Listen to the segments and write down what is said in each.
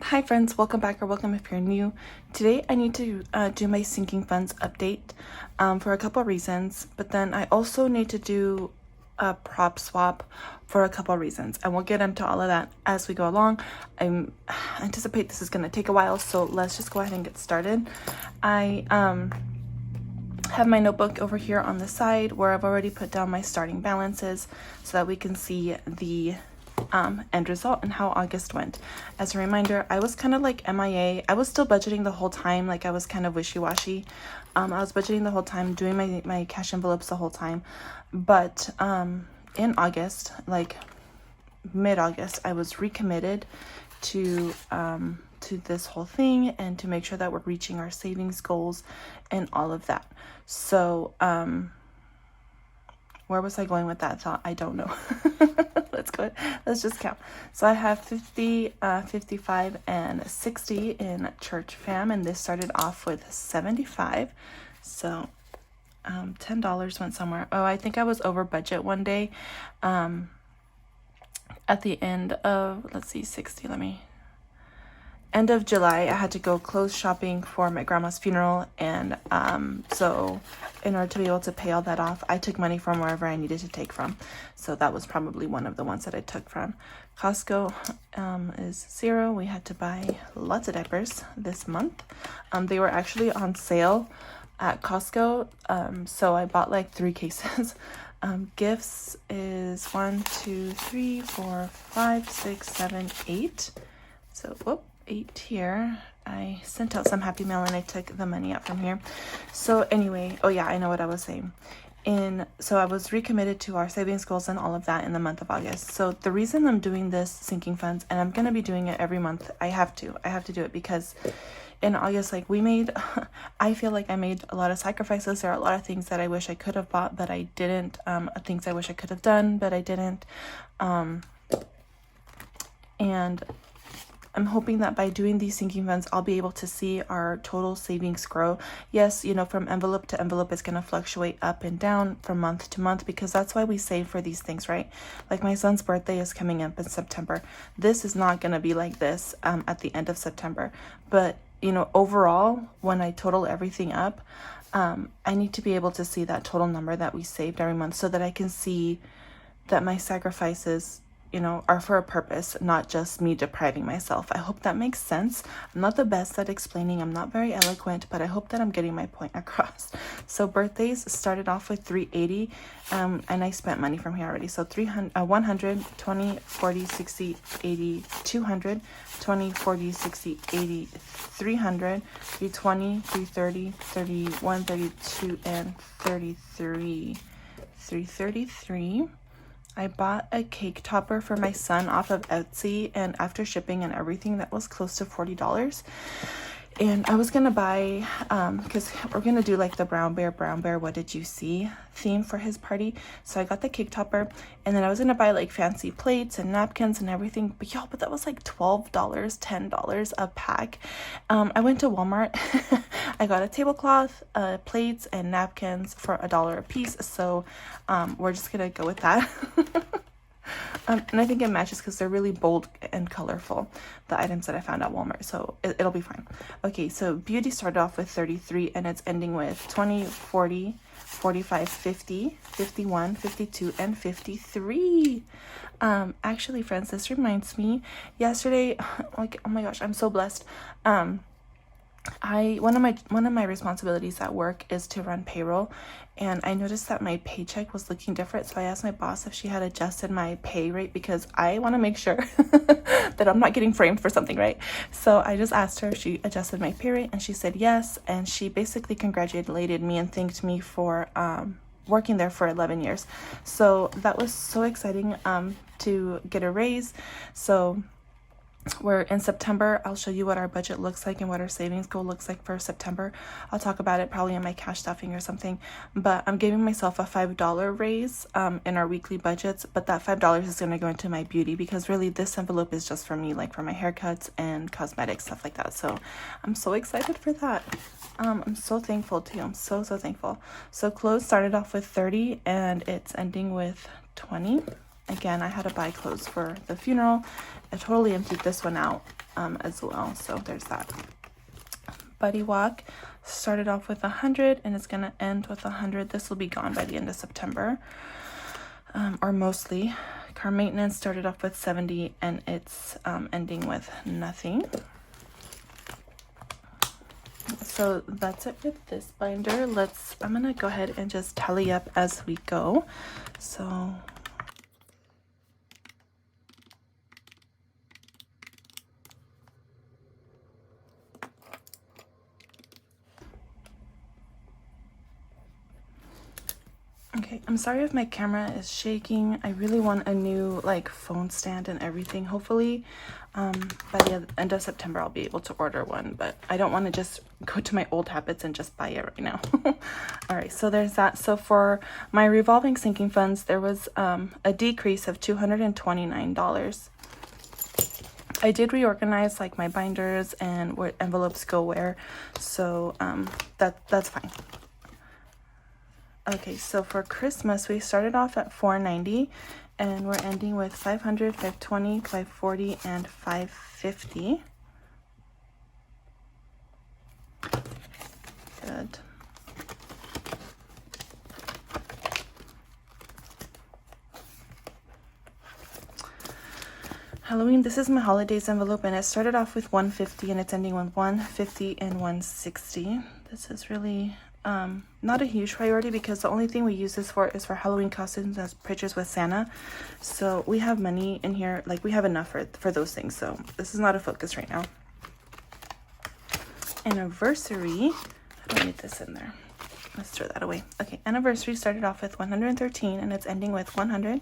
Hi friends, welcome back or welcome if you're new. Today I need to do my sinking funds update for a couple reasons, but then I also need to do a prop swap for a couple reasons, and we'll get into all of that as we go along. I anticipate this is going to take a while, so let's just go ahead and get started. I have my notebook over here on the side where I've already put down my starting balances so that we can see the end result and how August went. As a reminder, I was kind of like MIA. I was still budgeting the whole time, like I was kind of wishy-washy. I was budgeting the whole time, doing my cash envelopes the whole time, but in August, like mid-August, I was recommitted to this whole thing and to make sure that we're reaching our savings goals and all of that. So where was I going with that thought? I don't know. Let's just count. So I have 50, 55, and 60 in church fam, and this started off with 75. So $10 went somewhere. Oh, I think I was over budget one day. At the end of, let's see, 60, end of July, I had to go clothes shopping for my grandma's funeral, and so in order to be able to pay all that off, I took money from wherever I needed to take from. So that was probably one of the ones that I took from. Costco is 0. We had to buy lots of diapers this month. They were actually on sale at Costco, so I bought like 3 cases. Gifts is 1, 2, 3, 4, 5, 6, 7, 8. So whoop, 8 here. I sent out some Happy Mail and I took the money out from here. So anyway, oh yeah, I know what I was saying. So I was recommitted to our savings goals and all of that in the month of August. So the reason I'm doing this sinking funds, and I'm going to be doing it every month, I have to do it because in August, like I feel like I made a lot of sacrifices. There are a lot of things that I wish I could have bought, but I didn't. Things I wish I could have done, but I didn't. And I'm hoping that by doing these sinking funds, I'll be able to see our total savings grow. Yes, from envelope to envelope, it's going to fluctuate up and down from month to month because that's why we save for these things, right? Like my son's birthday is coming up in September. This is not going to be like this at the end of September. But, overall, when I total everything up, I need to be able to see that total number that we saved every month so that I can see that my sacrifices are for a purpose, not just me depriving myself. I hope that makes sense. I'm not the best at explaining. I'm not very eloquent, but I hope that I'm getting my point across. So birthdays started off with 380, and I spent money from here already. So 100, 20, 40, 60, 80, 200, 20, 40, 60, 80, 300, 320, 330, 31, 32, and 33. 333. I bought a cake topper for my son off of Etsy, and after shipping and everything, that was close to $40. And I was gonna buy, because we're gonna do like the brown bear, what did you see theme for his party. So I got the cake topper, and then I was gonna buy like fancy plates and napkins and everything. But that was like $12, $10 a pack. I went to Walmart. I got a tablecloth, plates, and napkins for $1 a piece. So we're just gonna go with that. And I think it matches because they're really bold and colorful, the items that I found at Walmart, so it'll be fine. Okay, so beauty started off with 33, and it's ending with 20, 40, 45, 50, 51, 52, and 53. Actually, friends, this reminds me, yesterday, like, oh my gosh, I'm so blessed. One of my responsibilities at work is to run payroll, and I noticed that my paycheck was looking different. So I asked my boss if she had adjusted my pay rate because I want to make sure that I'm not getting framed for something, right? So I just asked her if she adjusted my pay rate, and she said yes, and she basically congratulated me and thanked me for working there for 11 years. So that was so exciting to get a raise. So we're in September. I'll show you what our budget looks like and what our savings goal looks like for September. I'll talk about it probably in my cash stuffing or something, but I'm giving myself a $5 raise in our weekly budgets, but that $5 is going to go into my beauty because really this envelope is just for me, like for my haircuts and cosmetics, stuff like that. So I'm so excited for that. I'm so thankful too. I'm so thankful. So clothes started off with 30 and it's ending with 20. Again, I had to buy clothes for the funeral. I totally emptied this one out. as well. So there's that. Buddy Walk started off with 100 and it's gonna end with 100. This will be gone by the end of September, or mostly. Car maintenance started off with 70 and it's ending with nothing. So that's it with this binder. I'm gonna go ahead and just tally up as we go. So okay, I'm sorry if my camera is shaking. I really want a new like phone stand and everything. Hopefully by the end of September I'll be able to order one, but I don't want to just go to my old habits and just buy it right now. All right, so there's that. So for my revolving sinking funds, there was a decrease of $229. I did reorganize like my binders and where envelopes go where, so that's fine. Okay, so for Christmas, we started off at $490 and we're ending with $500, $520, $540, and $550. Good. Halloween, this is my holidays envelope and it started off with $150 and it's ending with $150 and $160. This is really not a huge priority because the only thing we use this for is for Halloween costumes and pictures with Santa. So we have money in here, like we have enough for those things. So this is not a focus right now. Anniversary, I don't need this in there. Let's throw that away. Okay, anniversary started off with 113 and it's ending with 100,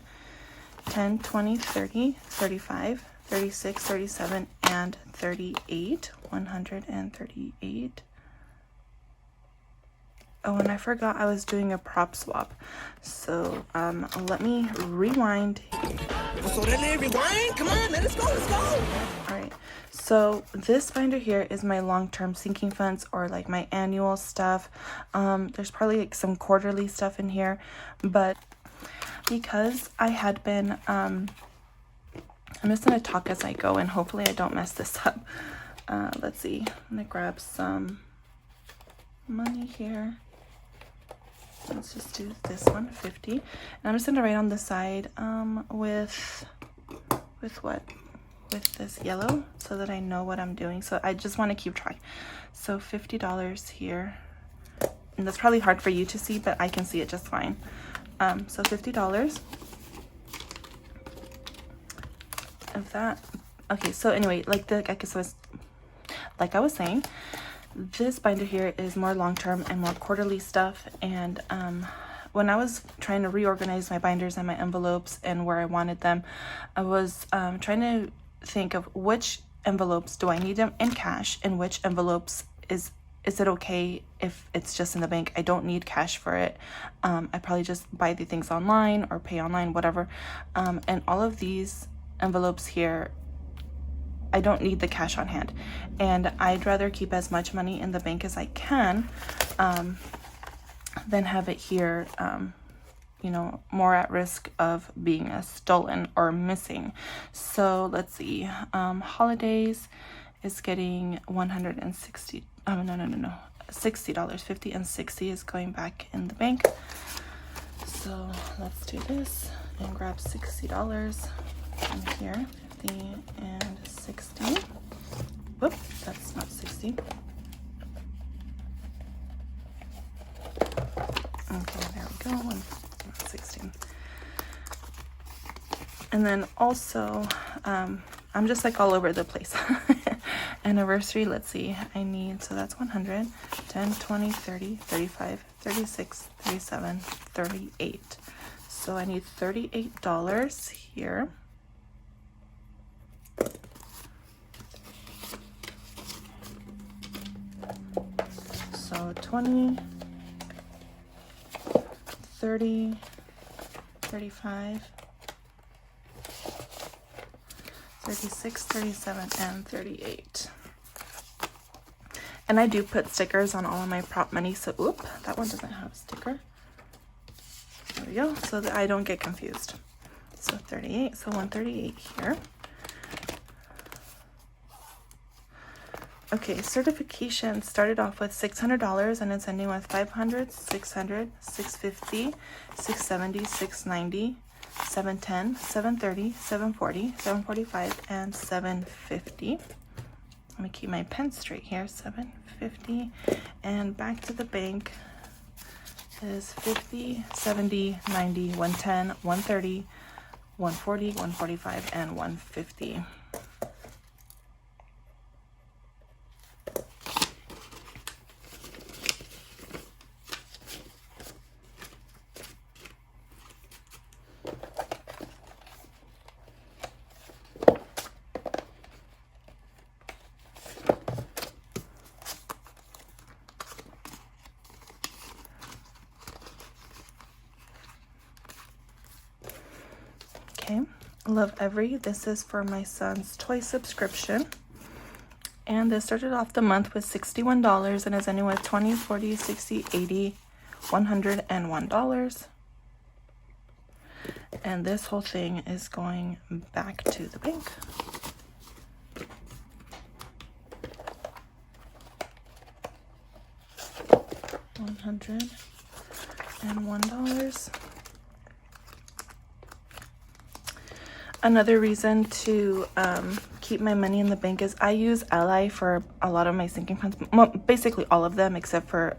10, 20, 30, 35, 36, 37, and 38. 138. Oh, and I forgot I was doing a prop swap. So let me rewind. So rewind. Come on, let's go. All right. So this binder here is my long-term sinking funds or like my annual stuff. There's probably like some quarterly stuff in here, but because I had been, I'm just gonna talk as I go and hopefully I don't mess this up. Let's see. I'm gonna grab some money here. Let's just do this 150, and I'm just gonna write on the side with what, with this yellow, so that I know what I'm doing. So I just want to keep track. So $50 here, and that's probably hard for you to see, but I can see it just fine. So $50 of that. Okay, so anyway, like I was saying, this binder here is more long-term and more quarterly stuff. And when I was trying to reorganize my binders and my envelopes and where I wanted them, I was trying to think of which envelopes do I need them in cash and which envelopes is it okay if it's just in the bank. I don't need cash for it. I probably just buy the things online or pay online, whatever. And all of these envelopes here, I don't need the cash on hand, and I'd rather keep as much money in the bank as I can than have it here, you know, more at risk of being stolen or missing. So let's see, holidays is getting $160. Oh, no, $60. 50 and 60 is going back in the bank. So let's do this and grab $60 from here. 50 and 60. Whoop, that's not 60. Okay, there we go. 160. And then also, I'm just like all over the place. Anniversary, let's see. I need, so that's 100, 10, 20, 30, 35, 36, 37, 38. So I need $38 here. So 20, 30, 35, 36, 37, and 38. And I do put stickers on all of my prop money, so oop, that one doesn't have a sticker. There we go, so that I don't get confused. So 38, so 138 here. Okay, certification started off with $600 and it's ending with 500, 600, 650, 670, 690, 710, 730, 740, 745, and 750. Let me keep my pen straight here. 750, and back to the bank is 50, 70, 90, 110, 130, 140, 145, and 150. Okay, Love Every. This is for my son's toy subscription. And this started off the month with $61 and is ending with 20, 40, 60, 80, $101. And this whole thing is going back to the bank. $101. Another reason to keep my money in the bank is I use Ally for a lot of my sinking funds, basically all of them except for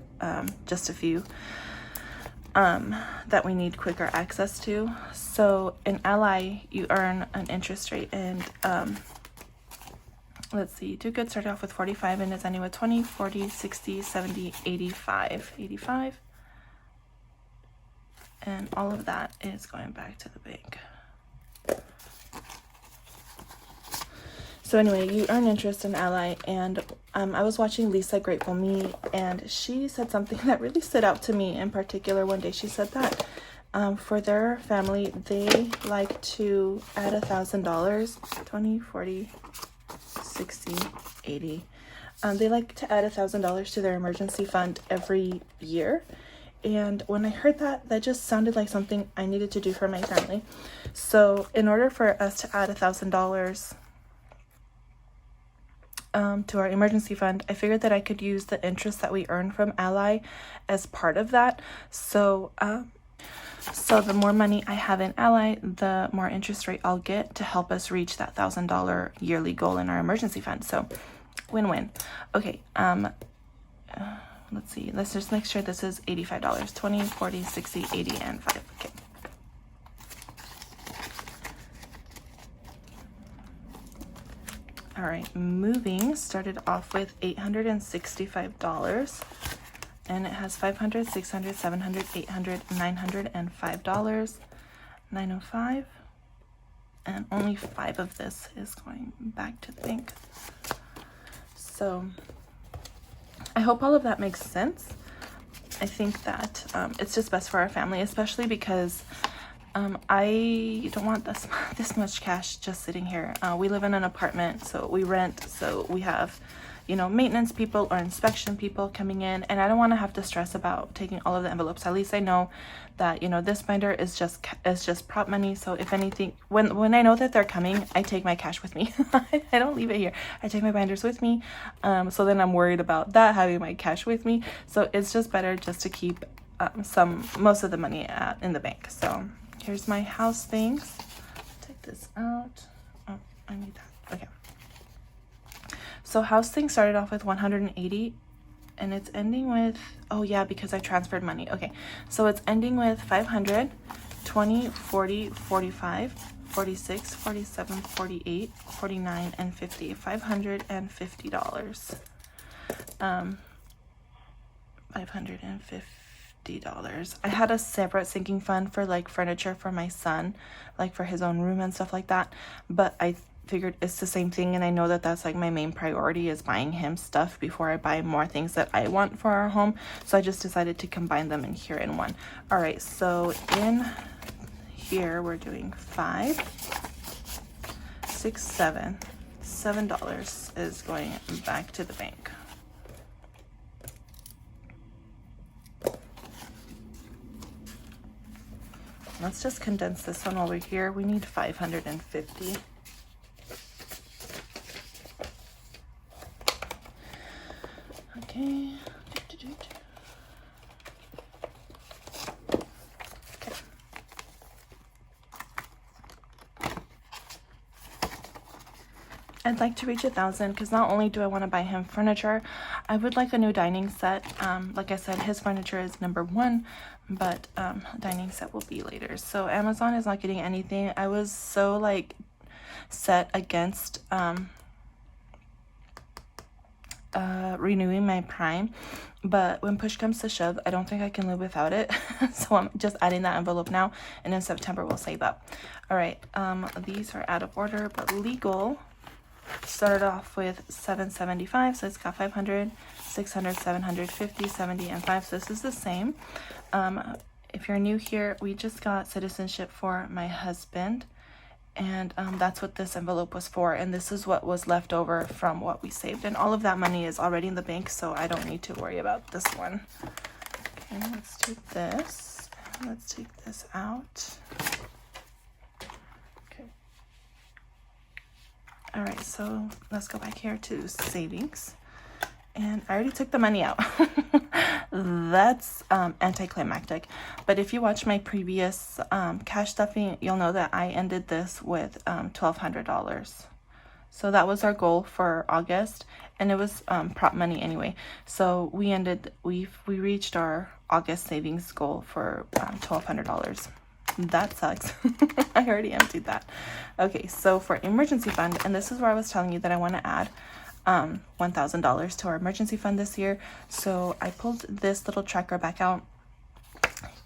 just a few that we need quicker access to. So in Ally, you earn an interest rate, and let's see, Do Good started off with 45 and is ending with 20, 40, 60, 70, 85. And all of that is going back to the bank. So anyway, you earn interest in Ally, and I was watching Lisa Grateful Me, and she said something that really stood out to me in particular. One day she said that for their family, they like to add $1,000, 20, 40, 60, 80. They like to add $1,000 to their emergency fund every year. And when I heard that, that just sounded like something I needed to do for my family. So in order for us to add $1,000 to our emergency fund, I figured that I could use the interest that we earn from Ally as part of that. So the more money I have in Ally, the more interest rate I'll get to help us reach that $1,000 yearly goal in our emergency fund. So win-win. Okay, let's see, let's just make sure this is $85. 20, 40, 60, 80, and 5. Okay. All right, moving started off with $865, and it has $500, $600, $700, $800, $900, and $5. $905, and only 5 of this is going back to the bank. So I hope all of that makes sense. I think that it's just best for our family, especially because I don't want this much cash just sitting here. We live in an apartment, so we rent, so we have, maintenance people or inspection people coming in, and I don't want to have to stress about taking all of the envelopes. At least I know that, this binder is just prop money. So if anything, when I know that they're coming, I take my cash with me. I don't leave it here. I take my binders with me. So then I'm worried about that, having my cash with me. So it's just better just to keep most of the money in the bank. So here's my house things. Take this out. Oh, I need that. Okay. So house things started off with 180, and it's ending with, oh yeah, because I transferred money. Okay, so it's ending with 500, 20, 40, 45, 46, 47, 48, 49, and 50. $550. $550. I had a separate sinking fund for like furniture for my son, like for his own room and stuff like that, but I figured it's the same thing, and I know that that's like my main priority is buying him stuff before I buy more things that I want for our home. So I just decided to combine them in here in one. All right, so in here we're doing 5, 6, 7. $7 is going back to the bank. Let's just condense this one over here. We need 550. Okay. Okay. I'd like to reach 1,000 because not only do I want to buy him furniture, I would like a new dining set. Like I said, his furniture is number one, but dining set will be later. So Amazon is not getting anything. I was so like set against renewing my Prime, but when push comes to shove, I don't think I can live without it. So I'm just adding that envelope now, and in September we'll save up. All right, these are out of order, but legal started off with $775, so it's got 500, 600, 750, 70, and 5. So this is the same. If you're new here, we just got citizenship for my husband, and that's what this envelope was for, and this is what was left over from what we saved, and all of that money is already in the bank, so I don't need to worry about this one. Okay, let's do this. Let's take this out. Okay. All right, so let's go back here to savings, and I already took the money out. That's anticlimactic, but if you watch my previous cash stuffing, you'll know that I ended this with $1,200. So that was our goal for August, and it was prop money anyway. So we reached our August savings goal for $1,200. That sucks. I already emptied that. Okay, so for emergency fund, and this is where I was telling you that I want to add $1,000 to our emergency fund this year. So I pulled this little tracker back out,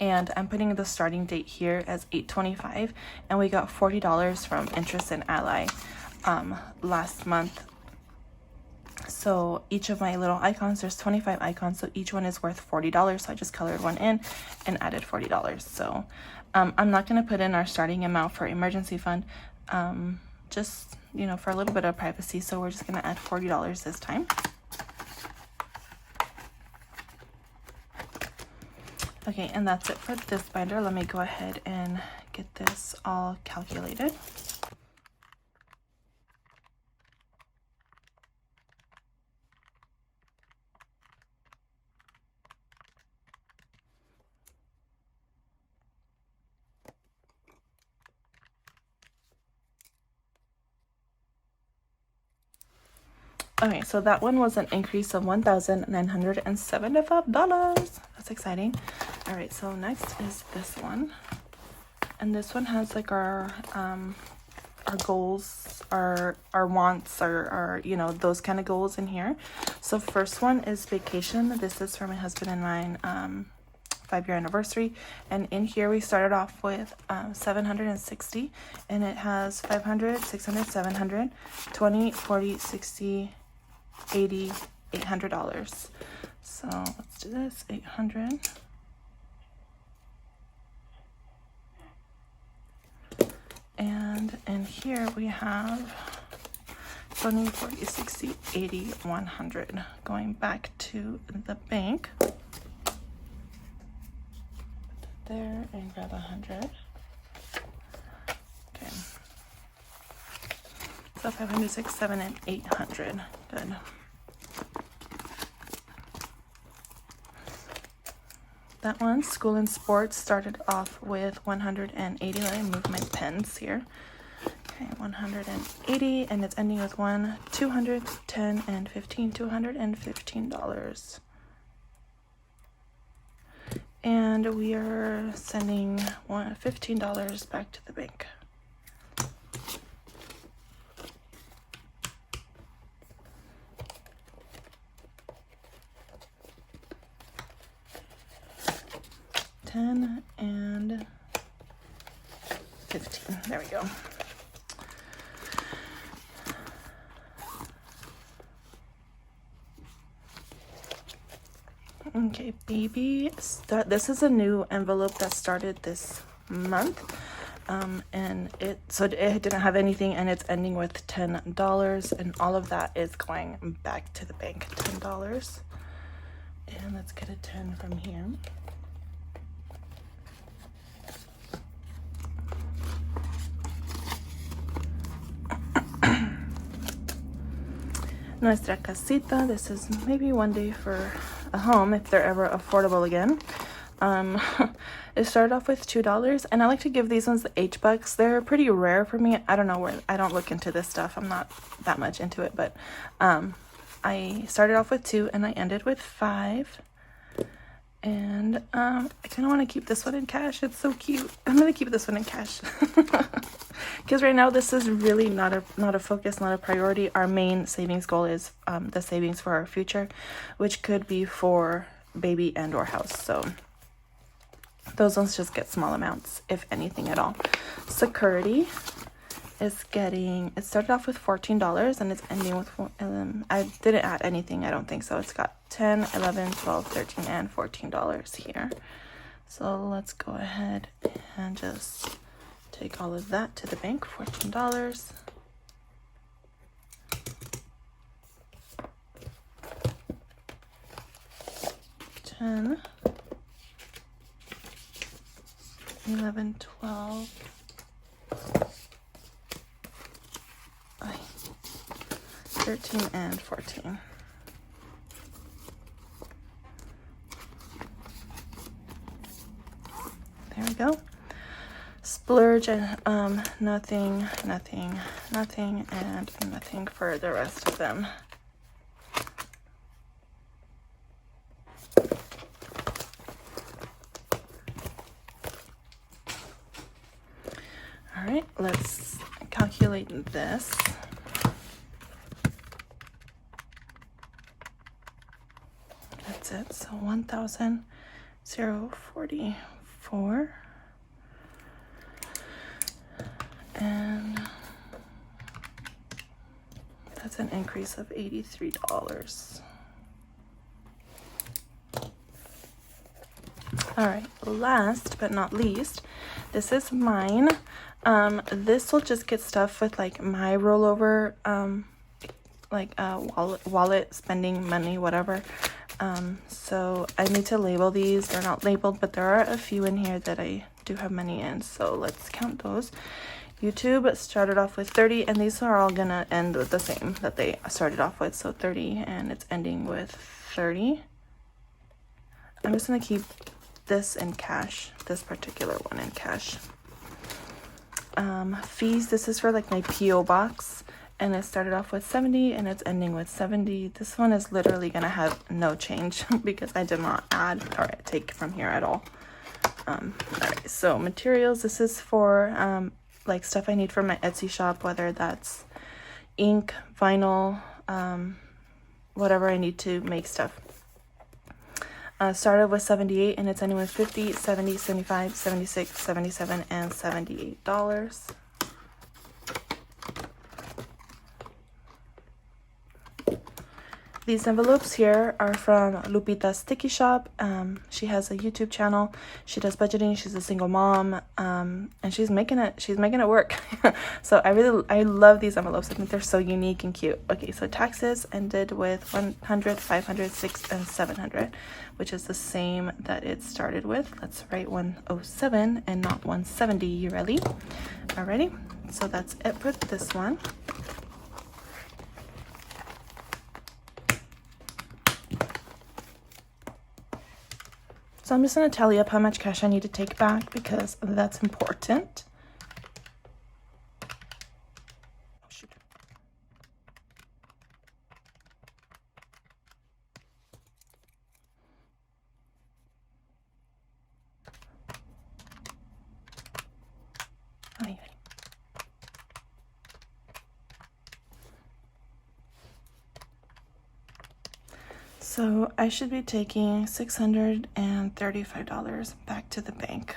and I'm putting the starting date here as 8/25, and we got $40 from Interest and Ally last month. So each of my little icons, there's 25 icons, so each one is worth $40. So I just colored one in and added $40. So I'm not going to put in our starting amount for emergency fund, just, you know, for a little bit of privacy. So we're just going to add $40 this time. Okay, and that's it for this binder. Let me go ahead and get this all calculated. Okay, so that one was an increase of $1,975. That's exciting. All right, so next is this one, and this one has like our goals, our wants, our you know, those kind of goals in here. So first one is vacation. This is for my husband and mine 5-year anniversary, and in here we started off with 760, and it has 500, 600, 700, 20, 40, 60, 80, $800. So let's do this. 800. And in here we have 20, 40, 60, 80, 100. Going back to the bank. Put that there and grab 100. Okay. So 500, 6, 7, and 800. Good. That one, school and sports, started off with 180. Let me move my pens here. Okay, 180, and it's ending with 1, 200, 10, and 15, $215. And we are sending $15 back to the bank. $10 and $15. There we go. Okay, baby. This is a new envelope that started this month, and it didn't have anything, and it's ending with $10, and all of that is going back to the bank. $10, and let's get a 10 from here. Nuestra casita. This is maybe one day for a home if they're ever affordable again. It started off with $2, and I like to give these ones the H-Bucks. They're pretty rare for me. I don't know where, I don't look into this stuff. I'm not that much into it, but I started off with 2 and I ended with 5. And I kind of want to keep this one in cash. It's so cute. I'm gonna keep this one in cash because right now this is really not a focus, not a priority. Our main savings goal is the savings for our future, which could be for baby and or house. So those ones just get small amounts, if anything at all. Security is getting, it started off with $14 and it's ending with I didn't add anything, I don't think so. It's got 10, 11, 12, 13, and $14 here. So let's go ahead and just take all of that to the bank. $14. $10, 11, 12, 13, and 14. There we go. Splurge and nothing, and nothing for the rest of them. All right, let's calculate this. That's it. So 1,044, and that's an increase of $83. All right, last but not least, this is mine. This will just get stuff with like my rollover, wallet spending money, whatever. So I need to label these. They're not labeled, but there are a few in here that I do have money in. So let's count those. YouTube started off with 30, and these are all gonna end with the same that they started off with. So 30, and it's ending with 30. I'm just gonna keep this in cash, this particular one in cash. Fees, this is for like my PO box, and it started off with 70 and it's ending with 70. This one is literally gonna have no change because I did not add or take from here at all. All right, so materials, this is for like stuff I need for my Etsy shop, whether that's ink, vinyl, whatever I need to make stuff. Started with 78 and it's ending with 50, 70, 75, 76, 77, and $78. These envelopes here are from Lupita's Sticky Shop. She has a YouTube channel. She does budgeting. She's a single mom, and she's making it work. So I love these envelopes. I think they're so unique and cute. Okay, so taxes ended with 100, 500, 600, and 700, which is the same that it started with. Let's write 107 and not 170, Yureli. Alrighty, so that's it for this one. So I'm just going to tally up how much cash I need to take back because that's important. Oh, shoot. Ay, ay. So I should be taking $635 back to the bank.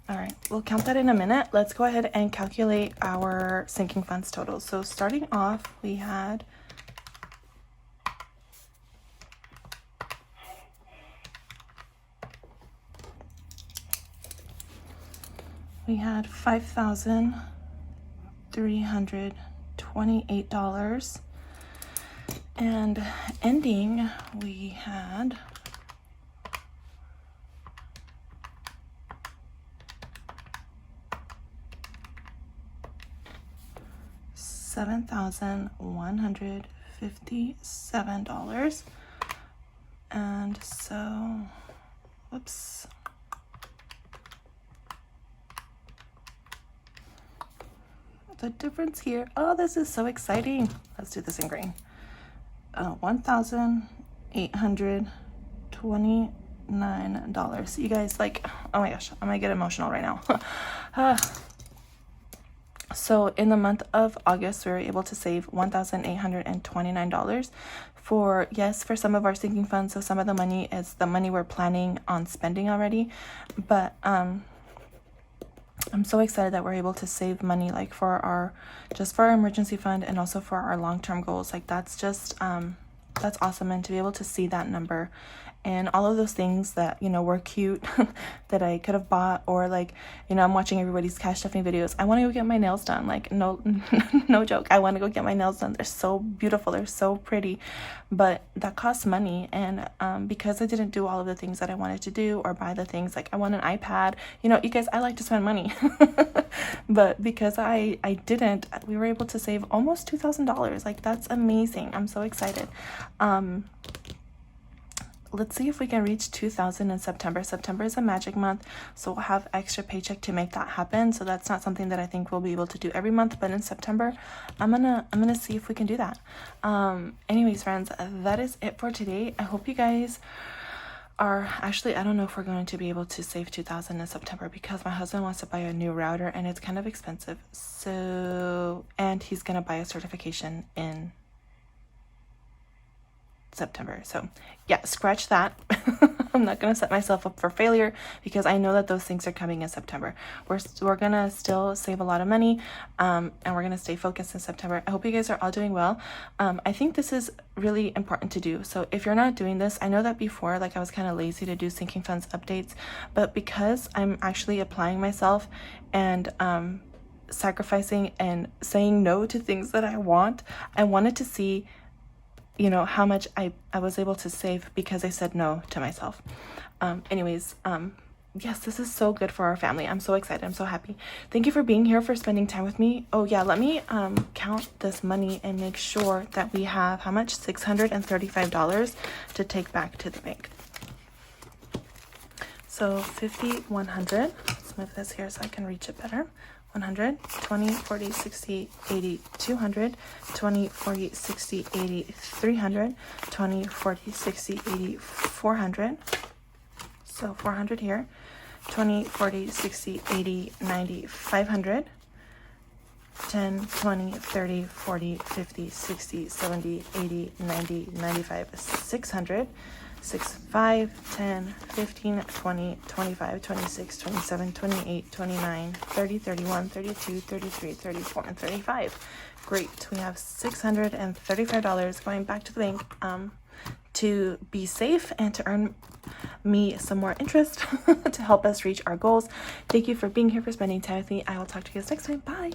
All right, we'll count that in a minute. Let's go ahead and calculate our sinking funds total. So starting off, we had $5,328. And ending, we had $7,153. $57. And so, whoops. The difference here, oh, this is so exciting. Let's do this in green. $1,829. You guys, like, oh my gosh, I'm gonna get emotional right now. So in the month of August, we were able to save $1,829 for, yes, for some of our sinking funds. So some of the money is the money we're planning on spending already, but I'm so excited that we're able to save money, like for our emergency fund and also for our long-term goals. Like that's just that's awesome. And to be able to see that number and all of those things that, you know, were cute that I could have bought, or like, you know, I'm watching everybody's cash stuffing videos. I want to go get my nails done. Like, no no joke, I want to go get my nails done. They're so beautiful, they're so pretty, but that costs money. And because I didn't do all of the things that I wanted to do or buy the things, like I want an iPad, you know, you guys, I like to spend money. But because I didn't, we were able to save almost $2,000. Like that's amazing. I'm so excited. Let's see if we can reach 2,000 in September. September is a magic month, so we'll have extra paycheck to make that happen. So that's not something that I think we'll be able to do every month, but in September, I'm gonna see if we can do that. Anyways, friends, that is it for today. I hope you guys are actually, I don't know if we're going to be able to save 2,000 in September because my husband wants to buy a new router and it's kind of expensive. So, and he's gonna buy a certification in September. So yeah, scratch that. I'm not gonna set myself up for failure because I know that those things are coming in September. We're gonna still save a lot of money, and we're gonna stay focused in September. I hope you guys are all doing well. I think this is really important to do. So if you're not doing this, I know that before, like I was kind of lazy to do sinking funds updates, but because I'm actually applying myself and sacrificing and saying no to things that I wanted to see, you know, how much I was able to save because I said no to myself. Yes, this is so good for our family. I'm so excited. I'm so happy. Thank you for being here, for spending time with me. Oh yeah, let me count this money and make sure that we have how much? $635 to take back to the bank. So 50, 100. Let's move this here so I can reach it better. 100, 20, 40, 60, 80, 200, 20, 40, 60, 80, 300, 20, 40, 60, 80, 400. So 400 here. 20, 40, 60, 80, 90, 500. 10, 20, 30, 40, 50, 60, 70, 80, 90, 95, 600. 6, 5, 10, 15, 20, 25, 26, 27, 28, 29, 30, 31, 32, 33, 34, and 35. Great. We have $635 going back to the bank to be safe and to earn me some more interest to help us reach our goals. Thank you for being here, for spending time with me. I will talk to you guys next time. Bye.